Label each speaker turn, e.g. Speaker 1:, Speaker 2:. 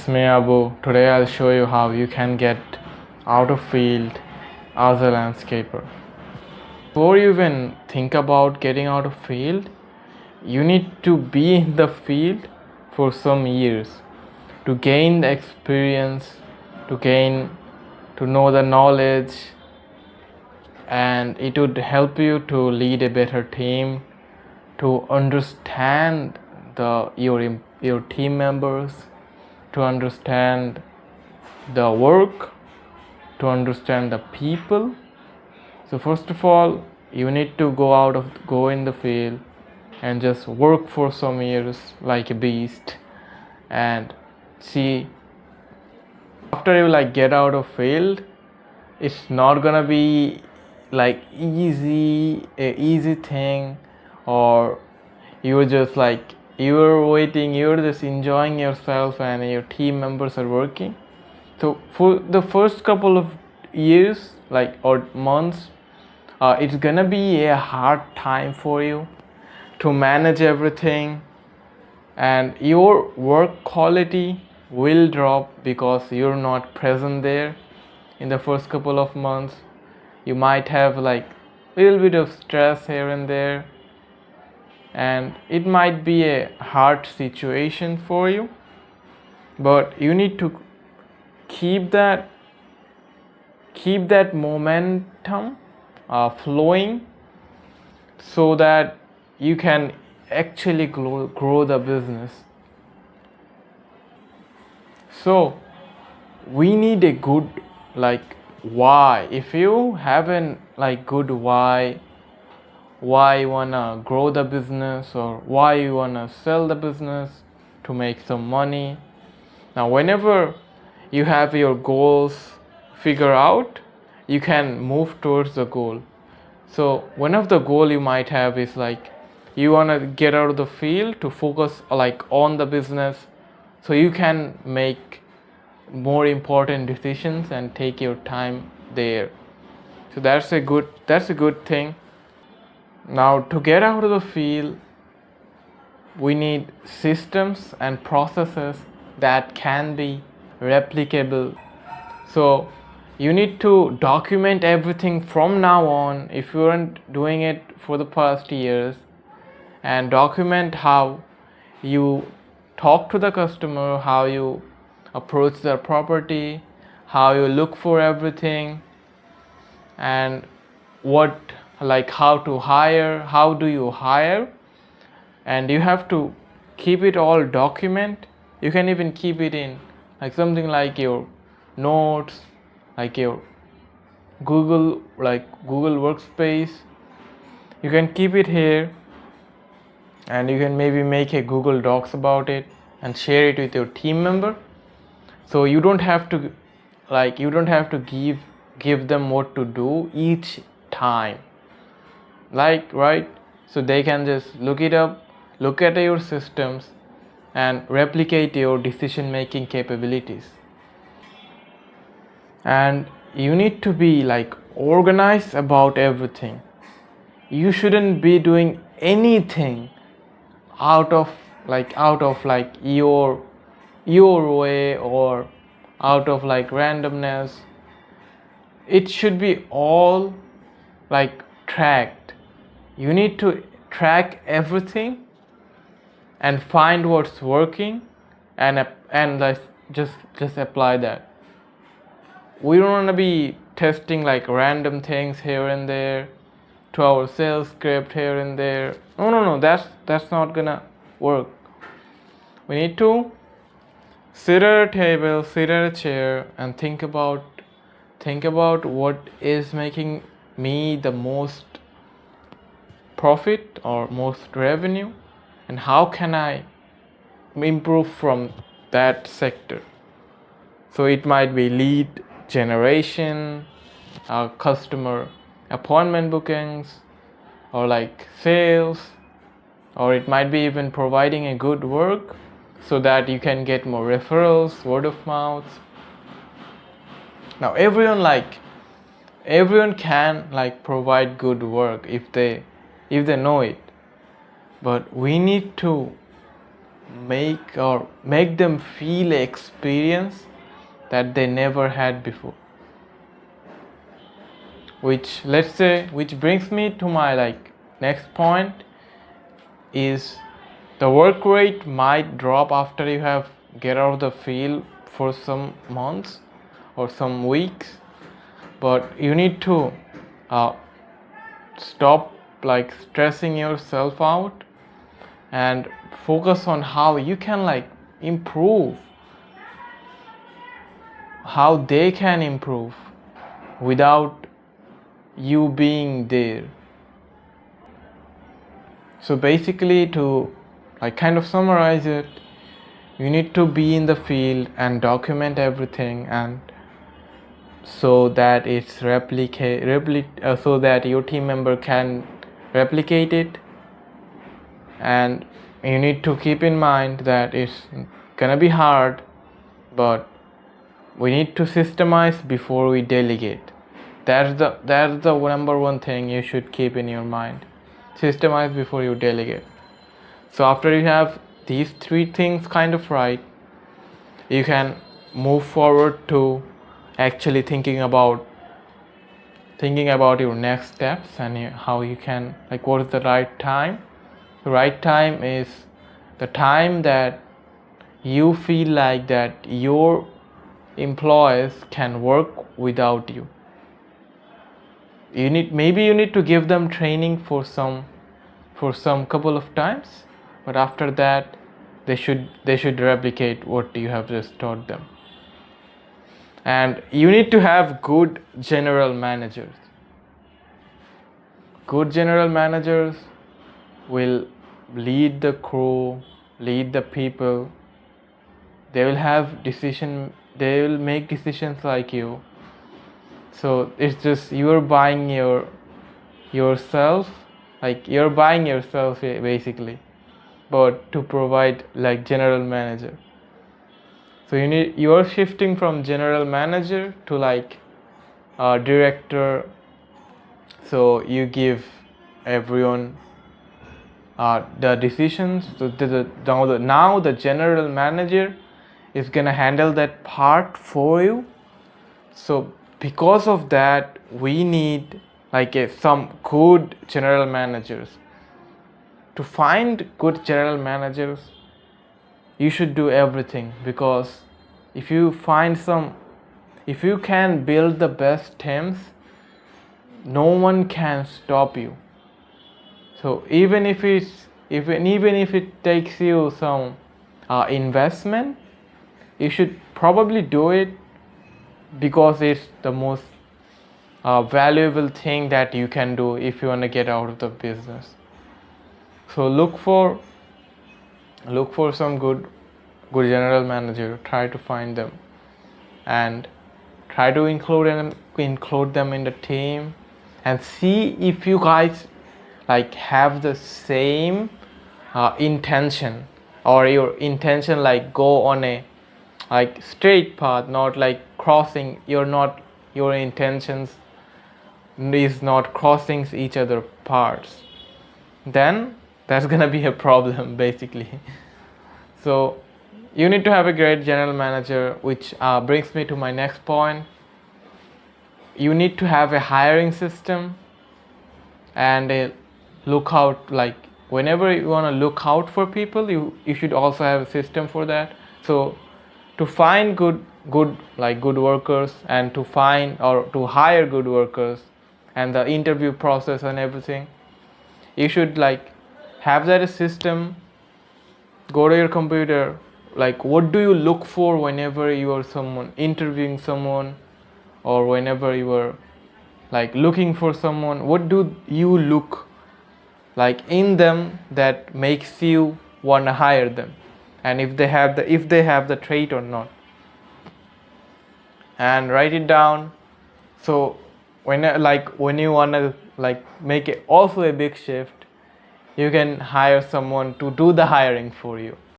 Speaker 1: it's me Abu. Today I'll show you how you can get out of field as a landscaper. Before you even think about getting out of field, you need to be in the field for some years to gain the experience, to know the knowledge, and it would help you to lead a better team, to understand your team members, to understand the work, to understand the people. So first of all, you need to go in the field and just work for some years like a beast, and see, after you get out of field, it's not gonna be easy thing, or you're just you're waiting, you're just enjoying yourself and your team members are working. So for the first couple of years or months, it's gonna be a hard time for you to manage everything, and your work quality will drop because you're not present there in the first couple of months. You might have little bit of stress here and there, and it might be a hard situation for you, but you need to keep that momentum flowing, so that you can actually grow the business. So we need a good why. If you have an good why you wanna grow the business, or why you wanna sell the business to make some money. Now whenever you have your goals figure out, you can move towards the goal. So one of the goal you might have is you wanna get out of the field to focus on the business, so you can make more important decisions and take your time there. So that's a good thing. Now to get out of the field, we need systems and processes that can be replicable. So you need to document everything from now on, if you weren't doing it for the past years, and document how you talk to the customer, how you approach their property, how you look for everything, and how to hire, how do you hire, and you have to keep it all document. You can even keep it in something like your notes, your Google workspace. You can keep it here, and you can maybe make a Google Docs about it and share it with your team member. So you don't have to give them what to do each time, right? So they can just look it up, look at your systems, and replicate your decision making capabilities. And you need to be organized about everything. You shouldn't be doing anything out of your way, or out of randomness. It should be all tracked. You need to track everything and find what's working, and just apply that. We don't want to be testing random things here and there to our sales script here and there. No, that's not gonna work. We need to sit at a table, sit at a chair, and think about what is making me the most profit or most revenue, and how can I improve from that sector. So it might be lead generation, customer appointment bookings, or sales, or it might be even providing a good work so that you can get more referrals, word of mouth. Now everyone can provide good work if they know it, but we need to make them feel an experience that they never had before. Which brings me to my next point is the work rate might drop after you have get out of the field for some months or some weeks, but you need to stop stressing yourself out and focus on how you can improve, how they can improve without you being there. So basically, to kind of summarize it, you need to be in the field and document everything, and so that it's so that your team member can replicate it. And you need to keep in mind that it's gonna be hard, but we need to systemize before we delegate. That's the number one thing you should keep in your mind. Systemize before you delegate. So after you have these three things kind of right, you can move forward to actually thinking about your next steps and how you can what is the right time. The right time is the time that you feel like that your employees can work without you. You need to give them training for some couple of times, but after that they should replicate what you have just taught them. And you need to have good general managers. Good general managers will lead the crew, lead the people. They will make decisions like you. So it's just you're buying yourself basically, but to provide general manager. So you're shifting from general manager to director. So you give everyone the decisions. So now the general manager is gonna handle that part for you. So because of that, we need some good general managers. To find good general managers, you should do everything, because if you can build the best teams, no one can stop you. So even if it takes you some investment, you should probably do it, because it's the most valuable thing that you can do if you want to get out of the business. So look for some good general manager. Try to find them and try to include them in the team, and see if you guys have the same intention, or your intention go on a straight path, not crossing. Your intentions is not crossing each other parts. Then that's gonna be a problem basically. So you need to have a great general manager, which brings me to my next point. You need to have a hiring system and a lookout. Whenever you want to look out for people, you should also have a system for that. So to find good workers, and to find or to hire good workers, and the interview process and everything, you should have that system. Go to your computer, what do you look for whenever you are interviewing someone, or whenever you are looking for someone? What do you look in them that makes you want to hire them, and if they have the trait or not, and write it down. So when you want to make it also a big shift, you can hire someone to do the hiring for you.